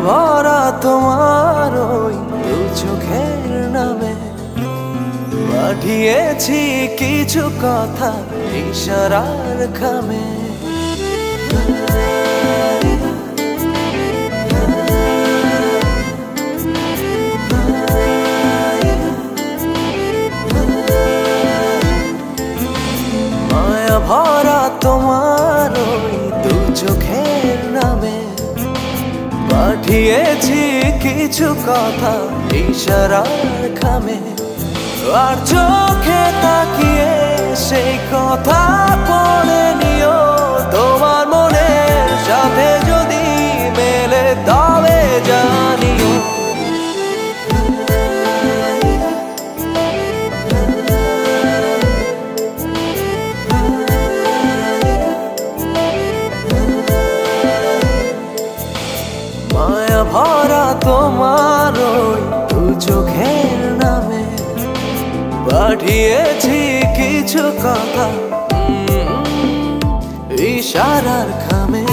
ভরা তোমার ওই দু চোখের নামে পাঠিয়েছি কিছু কথা ইশারার খামে। মায়া ভরা তোমার ওই দু চোখের নামে পাঠিয়েছি কিছু কথা ইশারার খামে। আর চোখে তাকিয়ে সেই কথা পড়ে নিও, তোমার মনের সাথে যদি মেলে তবে জানিও। মায়া ভরা তোমার ওই দু চোখের নামে পাঠিয়েছি কিছু কথা ইশারার খামে।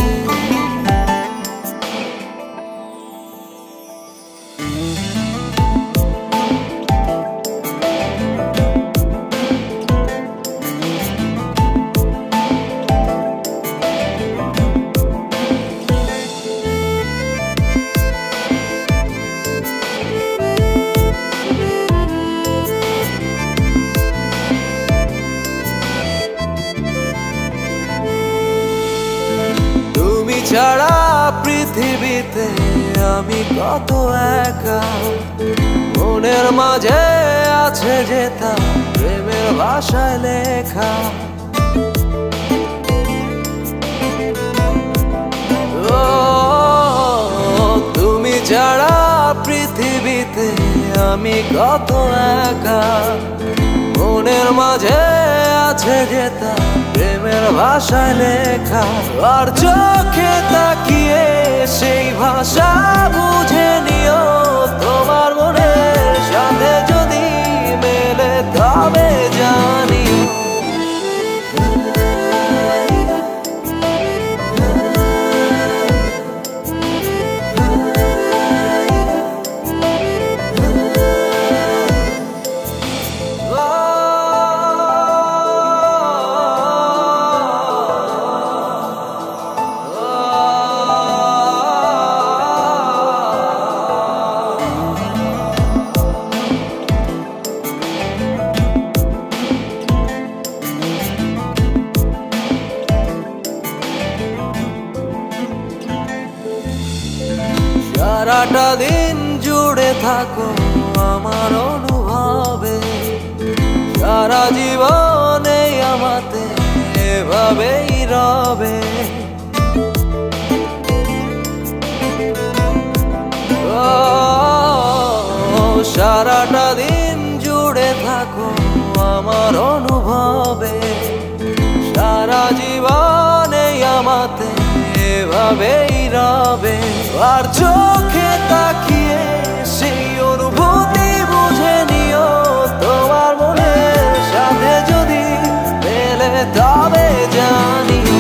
ছাড়া পৃথিবীতে আমি কত একা, মনের মাঝে আছে যে তা প্রেমের ভাষায় লেখা। ও তুমি ছাড়া পৃথিবীতে আমি কত একা, মনের মাঝে আছে যে তা প্রেমের ভাষায় লেখা। আর চোখে তাকিয়ে সেই ভাষা বুঝে নিও, তোমার মনের সাথে যদি মেলে তবে জানিও। সারাটা দিন জুড়ে থাকো আমার অনুভবে, সারা জীবনে আমাতে এভাবেই রবে। সারাটা দিন জুড়ে থাকো আমার অনুভবে, সারা জীবনে আমাতে এভাবেই রবে। আর চোখে তাকিয়ে সেই অনুভূতি বুঝে নিও, তোমার মনের সাথে যদি মেলে তবে জানিও।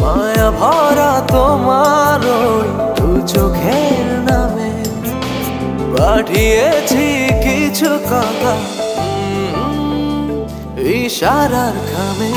মায়া ভরা তোমার ওই দু চোখের নামে পাঠিয়েছি কিছু কথা ইশারার খামে।